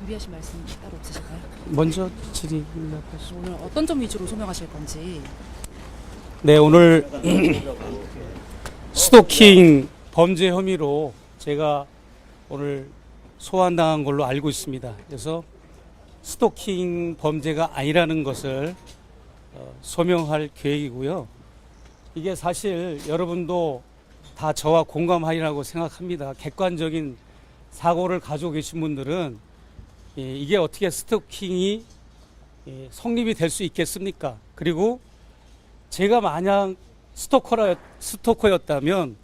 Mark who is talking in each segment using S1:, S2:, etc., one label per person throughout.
S1: 준비하신 말씀 따로 없으실까요?
S2: 먼저 질의하시죠.
S1: 오늘 어떤 점 위주로 소명하실 건지.
S2: 네, 오늘 스토킹 범죄 혐의로 제가 오늘 소환당한 걸로 알고 있습니다. 그래서 스토킹 범죄가 아니라는 것을 소명할 계획이고요. 이게 사실 여러분도 다 저와 공감하리라고 생각합니다. 객관적인 사고를 가지고 계신 분들은 이게 어떻게 스토킹이 성립이 될 수 있겠습니까? 그리고 제가 만약 스토커였다면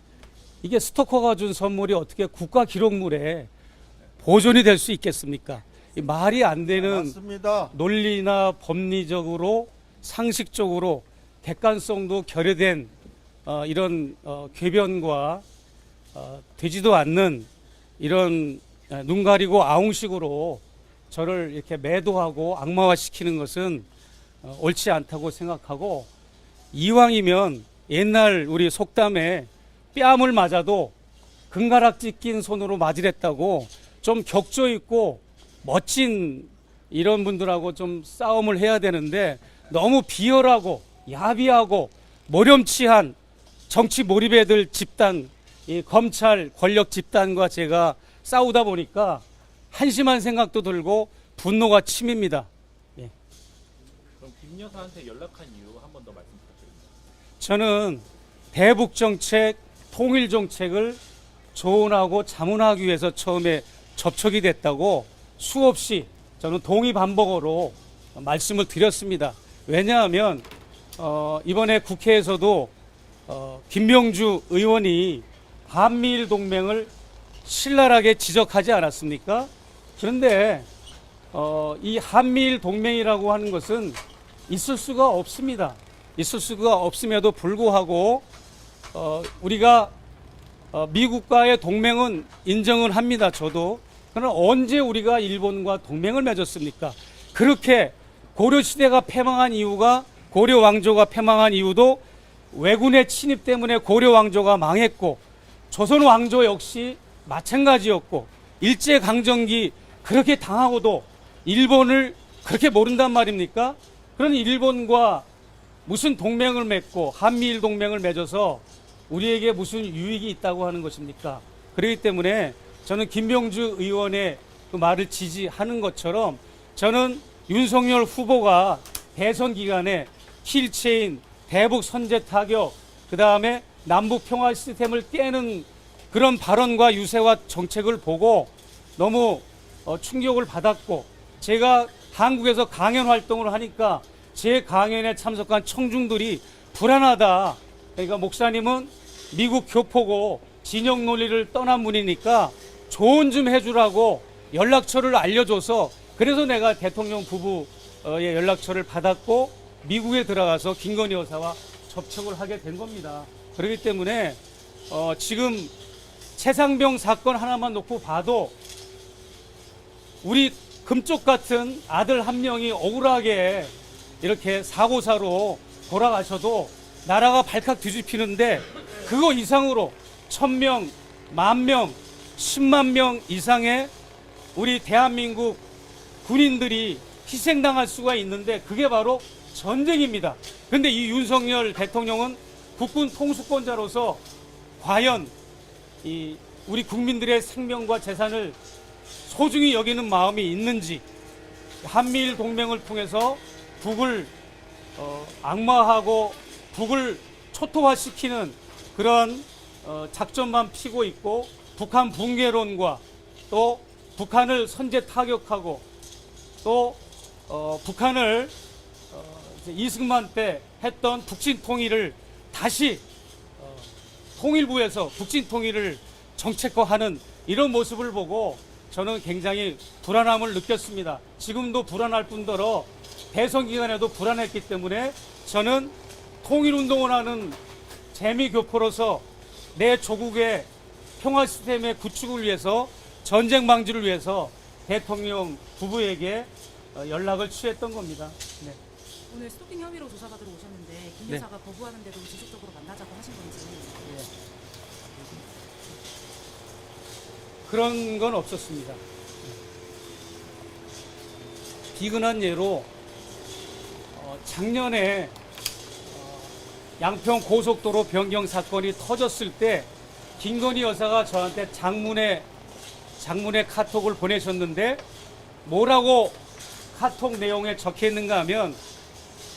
S2: 이게 스토커가 준 선물이 어떻게 국가 기록물에 보존이 될 수 있겠습니까? 말이 안 되는
S3: 맞습니다.
S2: 논리나 법리적으로 상식적으로 객관성도 결여된 이런 궤변과 되지도 않는 이런 눈 가리고 아웅식으로 저를 이렇게 매도하고 악마화시키는 것은 옳지 않다고 생각하고, 이왕이면 옛날 우리 속담에 뺨을 맞아도 금가락지 낀 손으로 맞으랬다고 좀 격조 있고 멋진 이런 분들하고 좀 싸움을 해야 되는데, 너무 비열하고 야비하고 모렴치한 정치 몰입에 들 집단, 이 검찰 권력 집단과 제가 싸우다 보니까 한심한 생각도 들고 분노가 치밉니다. 예.
S4: 그럼 김 여사한테 연락한 이유 한 번 더 말씀 부탁드립니다.
S2: 저는 대북 정책, 통일 정책을 조언하고 자문하기 위해서 처음에 접촉이 됐다고 수없이 저는 동의 반복어로 말씀을 드렸습니다. 왜냐하면 이번에 국회에서도 김명주 의원이 한미일 동맹을 신랄하게 지적하지 않았습니까? 그런데 이 한미일 동맹이라고 하는 것은 있을 수가 없습니다. 있을 수가 없음에도 불구하고 우리가 미국과의 동맹은 인정을 합니다. 저도. 그러나 언제 우리가 일본과 동맹을 맺었습니까? 그렇게 고려시대가 패망한 이유가, 고려 왕조가 패망한 이유도 왜군의 침입 때문에 고려 왕조가 망했고, 조선 왕조 역시 마찬가지였고, 일제강점기 그렇게 당하고도 일본을 그렇게 모른단 말입니까? 그런 일본과 무슨 동맹을 맺고 한미일 동맹을 맺어서 우리에게 무슨 유익이 있다고 하는 것입니까? 그렇기 때문에 저는 김명주 의원의 그 말을 지지하는 것처럼, 저는 윤석열 후보가 대선 기간에 킬체인, 대북 선제 타격, 그 다음에 남북 평화 시스템을 깨는 그런 발언과 유세와 정책을 보고 너무 충격을 받았고, 제가 한국에서 강연 활동을 하니까 제 강연에 참석한 청중들이 불안하다. 그러니까 목사님은 미국 교포고 진영 논리를 떠난 분이니까 조언 좀 해주라고 연락처를 알려줘서, 그래서 내가 대통령 부부의 연락처를 받았고 미국에 들어가서 김건희 여사와 접촉을 하게 된 겁니다. 그렇기 때문에 지금 최상병 사건 하나만 놓고 봐도 우리 금쪽 같은 아들 한 명이 억울하게 이렇게 사고사로 돌아가셔도 나라가 발칵 뒤집히는데, 그거 이상으로 1000명, 10,000명, 10만 명 이상의 우리 대한민국 군인들이 희생당할 수가 있는데, 그게 바로 전쟁입니다. 그런데 이 윤석열 대통령은 국군 통수권자로서 과연 이 우리 국민들의 생명과 재산을 소중히 여기는 마음이 있는지, 한미일 동맹을 통해서 북을 악마하고 북을 초토화시키는 그런 작전만 피고 있고, 북한 붕괴론과 또 북한을 선제 타격하고 또 북한을 이승만 때 했던 북진 통일을 다시 통일부에서 북진 통일을 정책화하는 이런 모습을 보고 저는 굉장히 불안함을 느꼈습니다. 지금도 불안할 뿐더러 대선 기간에도 불안했기 때문에 저는 통일운동을 하는 재미교포로서 내 조국의 평화 시스템의 구축을 위해서, 전쟁 방지를 위해서 대통령 부부에게 연락을 취했던 겁니다. 네.
S1: 오늘 스토킹 혐의로 조사받으러 오셨는데 김
S2: 네.
S1: 여사가 거부하는데도 지속적으로 만나자고 하신 건지.
S2: 그런 건 없었습니다. 비근한 예로 작년에 양평 고속도로 변경 사건이 터졌을 때 김건희 여사가 저한테 장문의 카톡을 보내셨는데 뭐라고 카톡 내용에 적혀 있는가 하면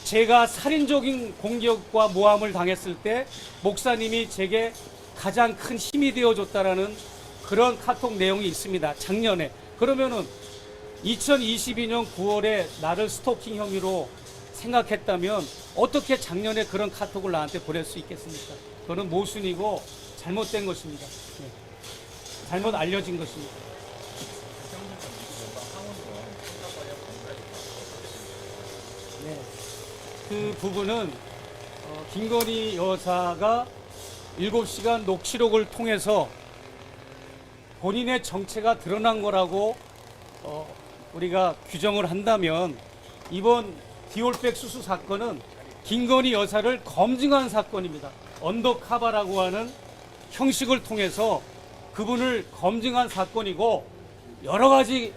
S2: 제가 살인적인 공격과 모함을 당했을 때 목사님이 제게 가장 큰 힘이 되어줬다라는 그런 카톡 내용이 있습니다. 작년에. 그러면은 2022년 9월에 나를 스토킹 혐의로 생각했다면 어떻게 작년에 그런 카톡을 나한테 보낼 수 있겠습니까? 그거는 모순이고 잘못된 것입니다. 네. 잘못 알려진 것입니다. 네. 그 부분은 김건희 여사가 7시간 녹취록을 통해서 본인의 정체가 드러난 거라고 우리가 규정을 한다면 이번 디올백 수수 사건은 김건희 여사를 검증한 사건입니다. 언더카바라고 하는 형식을 통해서 그분을 검증한 사건이고 여러 가지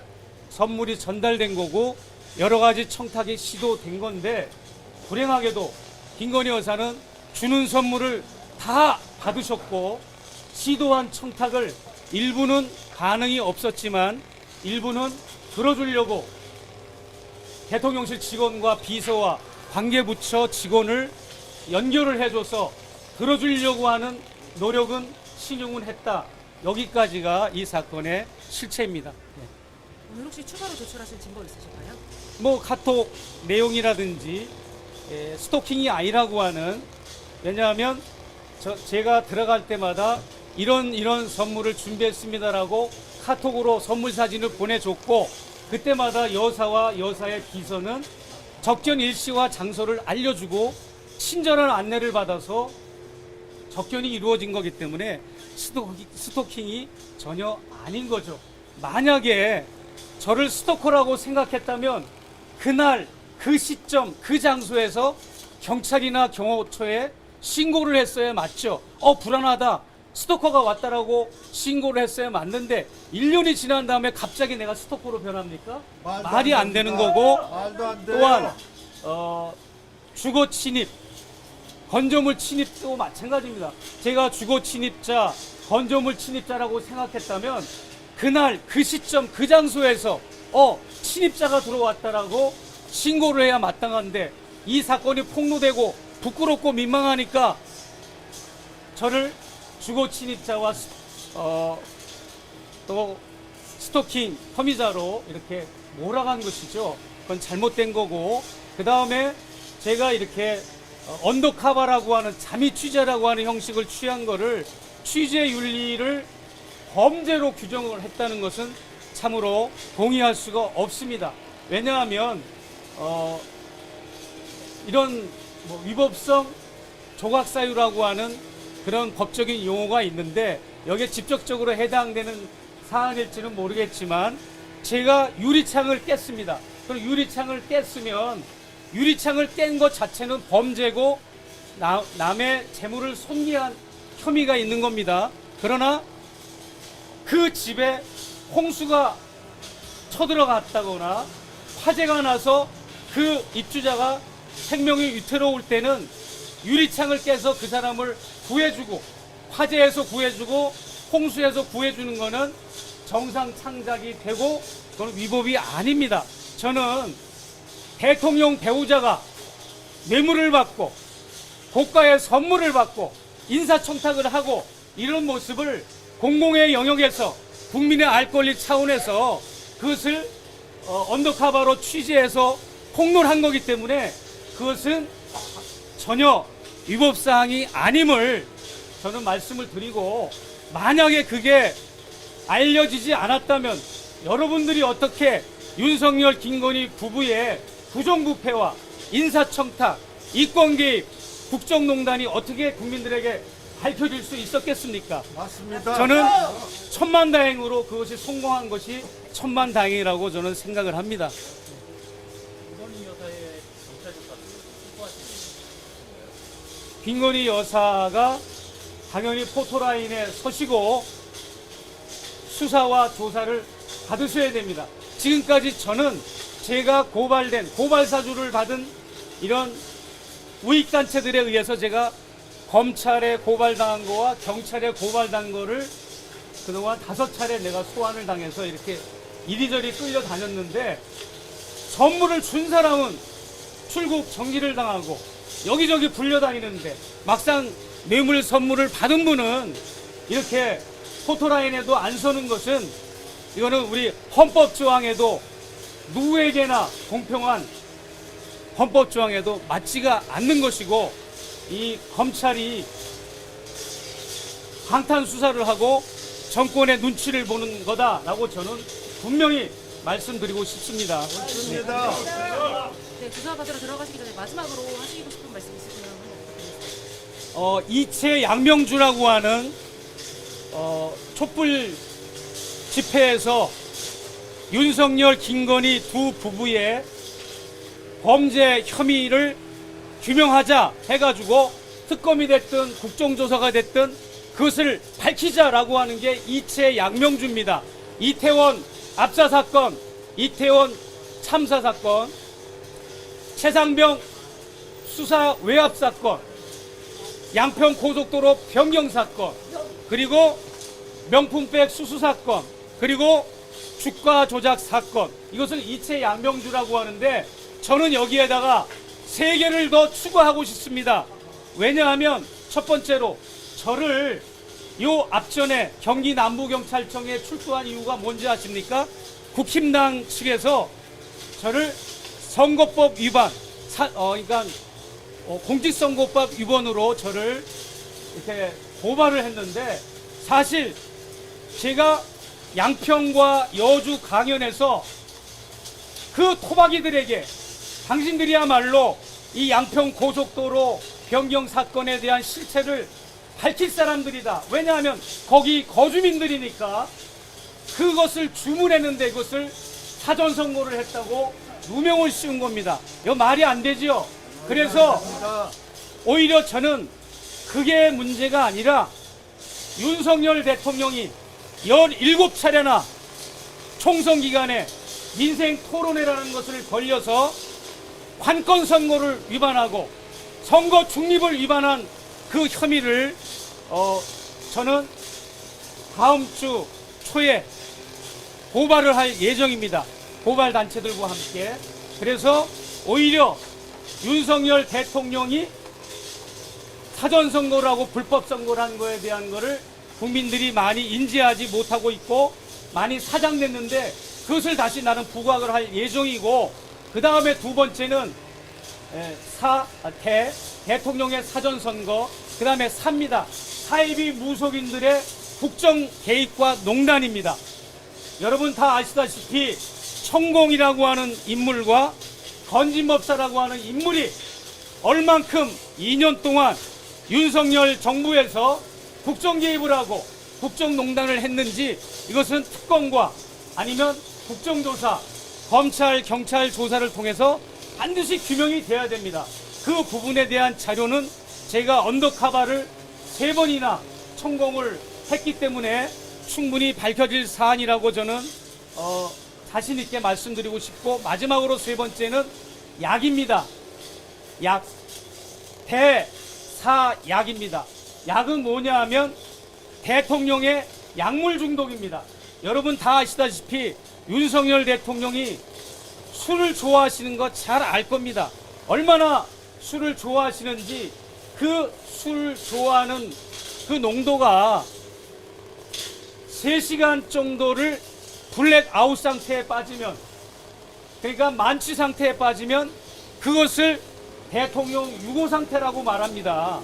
S2: 선물이 전달된 거고 여러 가지 청탁이 시도된 건데 불행하게도 김건희 여사는 주는 선물을 다 받으셨고 시도한 청탁을 일부는 반응이 없었지만 일부는 들어주려고 대통령실 직원과 비서와 관계부처 직원을 연결을 해줘서 들어주려고 하는 노력은 신용은 했다. 여기까지가 이 사건의 실체입니다. 네.
S1: 오늘 혹시 추가로 제출하실 증거 있으실까요?
S2: 뭐 카톡 내용이라든지 스토킹이 아니라고 하는, 왜냐하면 제가 들어갈 때마다 이런 선물을 준비했습니다라고 카톡으로 선물 사진을 보내줬고 그때마다 여사와 여사의 비서는 접견 일시와 장소를 알려주고 친절한 안내를 받아서 접견이 이루어진 거기 때문에 스토킹이 전혀 아닌 거죠. 만약에 저를 스토커라고 생각했다면 그날 그 시점 그 장소에서 경찰이나 경호처에 신고를 했어야 맞죠. 불안하다, 스토커가 왔다라고 신고를 했어야 맞는데 1년이 지난 다음에 갑자기 내가 스토커로 변합니까? 말이 안 되는 거고,
S3: 말도 안 돼요.
S2: 또한 주거 침입, 건조물 침입도 마찬가지입니다. 제가 주거 침입자, 건조물 침입자라고 생각했다면 그날 그 시점 그 장소에서 침입자가 들어왔다라고 신고를 해야 마땅한데 이 사건이 폭로되고 부끄럽고 민망하니까 저를 주거 침입자와 또 스토킹 혐의자로 이렇게 몰아간 것이죠. 그건 잘못된 거고, 그 다음에 제가 이렇게 언더카바라고 하는 잠입 취재라고 하는 형식을 취한 거를 취재 윤리를 범죄로 규정을 했다는 것은 참으로 동의할 수가 없습니다. 왜냐하면 이런 위법성 조각사유라고 하는 그런 법적인 용어가 있는데 여기에 직접적으로 해당되는 사안일지는 모르겠지만 제가 유리창을 깼습니다. 그럼 유리창을 깼으면 유리창을 깬 것 자체는 범죄고 남의 재물을 손괴한 혐의가 있는 겁니다. 그러나 그 집에 홍수가 쳐들어갔다거나 화재가 나서 그 입주자가 생명이 위태로울 때는 유리창을 깨서 그 사람을 구해주고 화재에서 구해주고 홍수에서 구해주는 것은 정상 창작이 되고 그건 위법이 아닙니다. 저는 대통령 배우자가 뇌물을 받고 고가의 선물을 받고 인사청탁을 하고 이런 모습을 공공의 영역에서 국민의 알 권리 차원에서 그것을 언더카바로 취재해서 폭로한 거기 때문에 그것은 전혀 위법사항이 아님을 저는 말씀을 드리고, 만약에 그게 알려지지 않았다면 여러분들이 어떻게 윤석열 김건희 부부의 부정부패와 인사청탁, 이권개입, 국정농단이 어떻게 국민들에게 밝혀질 수 있었겠습니까?
S3: 맞습니다.
S2: 저는 천만다행으로 그것이 성공한 것이 천만다행이라고 저는 생각을 합니다.
S4: 김건희 여사의 경찰 조사를 확보하시는 건가요?
S2: 김건희 여사가 당연히 포토라인에 서시고 수사와 조사를 받으셔야 됩니다. 지금까지 저는 제가 고발된 고발사주를 받은 이런 우익단체들에 의해서 제가 검찰에 고발당한 거와 경찰에 고발당한 거를 그동안 5차례 내가 소환을 당해서 이렇게 이리저리 끌려다녔는데, 선물을 준 사람은 출국 정지를 당하고 여기저기 불려다니는데, 막상 뇌물 선물을 받은 분은 이렇게 포토라인에도 안 서는 것은, 이거는 우리 헌법조항에도 누구에게나 공평한 헌법조항에도 맞지가 않는 것이고, 이 검찰이 방탄수사를 하고 정권의 눈치를 보는 거다라고 저는 분명히 말씀드리고 싶습니다.
S1: 네, 조사받으러 들어가시기 전에 마지막으로 하시고 싶은 말씀 있으시면 부탁드리겠습니다.
S2: 이채 양명주라고 하는 촛불 집회에서 윤석열, 김건희 두 부부의 범죄 혐의를 규명하자 해가지고 특검이 됐든 국정조사가 됐든 그것을 밝히자라고 하는 게 이채 양명주입니다. 이태원 압사 사건, 이태원 참사 사건, 최상병 수사 외압 사건, 양평 고속도로 변경 사건, 그리고 명품백 수수 사건, 그리고 주가 조작 사건, 이것을 이채 양명주라고 하는데, 저는 여기에다가 3개를 더 추가하고 싶습니다. 왜냐하면 첫 번째로 저를 요 앞전에 경기 남부경찰청에 출두한 이유가 뭔지 아십니까? 국힘당 측에서 저를 선거법 위반, 그러니까 공직선거법 위반으로 저를 이렇게 고발을 했는데, 사실 제가 양평과 여주 강연에서 그 토박이들에게 당신들이야말로 이 양평 고속도로 변경 사건에 대한 실체를 밝힐 사람들이다. 왜냐하면 거기 거주민들이니까. 그것을 주문했는데 그것을 사전 선고를 했다고 누명을 씌운 겁니다. 이거 말이 안 되지요. 그래서 오히려 저는 그게 문제가 아니라 윤석열 대통령이 17차례나 총선 기간에 민생 토론회라는 것을 걸려서 관건 선거를 위반하고 선거 중립을 위반한 그 혐의를 저는 다음 주 초에 고발을 할 예정입니다. 고발 단체들과 함께. 그래서 오히려 윤석열 대통령이 사전 선거를 하고 불법 선거를 한 거에 대한 거를 국민들이 많이 인지하지 못하고 있고 많이 사장됐는데, 그것을 다시 나는 부각을 할 예정이고, 그 다음에 두 번째는 대통령의 사전 선거, 그 다음에 3입니다. 사이비 무속인들의 국정 개입과 농단입니다. 여러분 다 아시다시피 천공이라고 하는 인물과 건진법사라고 하는 인물이 얼만큼 2년 동안 윤석열 정부에서 국정 개입을 하고 국정농단을 했는지, 이것은 특검과 아니면 국정조사, 검찰, 경찰 조사를 통해서 반드시 규명이 돼야 됩니다. 그 부분에 대한 자료는 제가 언더커버를 3번이나 천공을 했기 때문에 충분히 밝혀질 사안이라고 저는 자신 있게 말씀드리고 싶고, 마지막으로 3번째는 약입니다. 약, 대사약입니다. 약은 뭐냐 하면 대통령의 약물 중독입니다. 여러분 다 아시다시피 윤석열 대통령이 술을 좋아하시는 거 잘 알 겁니다. 얼마나 술을 좋아하시는지, 그 술 좋아하는 그 농도가 3시간 정도를 블랙아웃 상태에 빠지면, 그러니까 만취 상태에 빠지면 그것을 대통령 유고 상태라고 말합니다.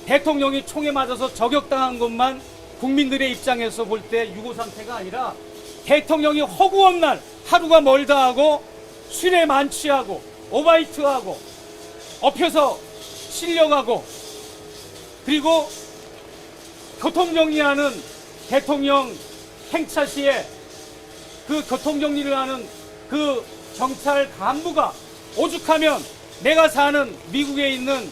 S2: 대통령이 총에 맞아서 저격당한 것만 국민들의 입장에서 볼 때 유고 상태가 아니라, 대통령이 허구한 날 하루가 멀다 하고 술에 만취하고 오바이트하고 엎혀서 실려가고, 그리고 교통정리하는 대통령 행차 시에 그 교통정리를 하는 그 경찰 간부가 오죽하면 내가 사는 미국에 있는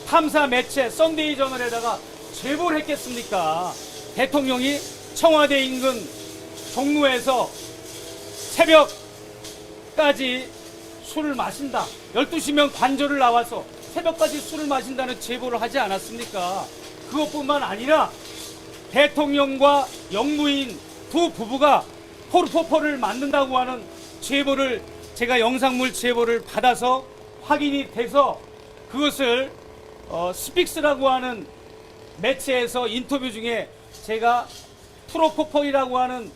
S2: 탐사 매체 썬데이 저널에다가 제보를 했겠습니까? 대통령이 청와대 인근 종로에서 새벽 새벽까지 술을 마신다. 12시면 관저를 나와서 새벽까지 술을 마신다는 제보를 하지 않았습니까? 그것뿐만 아니라 대통령과 영무인 두 부부가 포르포포를 만든다고 하는 제보를 제가 영상물 제보를 받아서 확인이 돼서 그것을 스픽스라고 하는 매체에서 인터뷰 중에 제가 프로포폴이라고 하는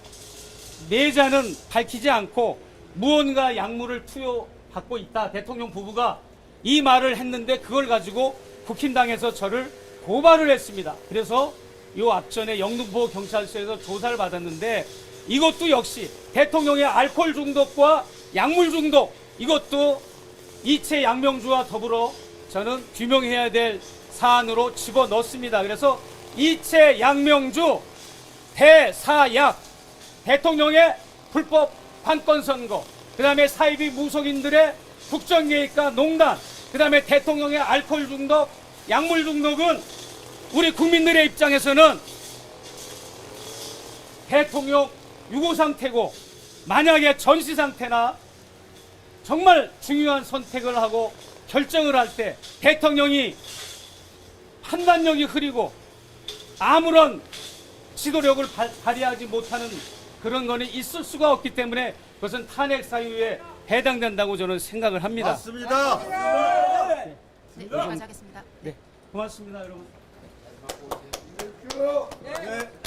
S2: 내자는 밝히지 않고 무언가 약물을 투여받고 있다. 대통령 부부가 이 말을 했는데 그걸 가지고 국힘당에서 저를 고발을 했습니다. 그래서 요 앞전에 영등포 경찰서에서 조사를 받았는데 이것도 역시 대통령의 알코올 중독과 약물 중독 이것도 이채 양명주와 더불어 저는 규명해야 될 사안으로 집어넣습니다. 그래서 이채 양명주 대사약 대통령의 불법 관권 선거 그 다음에 사이비 무속인들의 국정개입과 농단 그 다음에 대통령의 알코올 중독 약물 중독은 우리 국민들의 입장에서는 대통령 유고 상태고 만약에 전시 상태나 정말 중요한 선택을 하고 결정을 할 때 대통령이 판단력이 흐리고 아무런 지도력을 발휘하지 못하는 그런 거는 있을 수가 없기 때문에 그것은 탄핵 사유에 해당된다고 저는 생각을 합니다.
S3: 맞습니다.
S1: 네, 여기까지 하겠습니다.
S2: 네, 고맙습니다, 여러분.
S3: 네.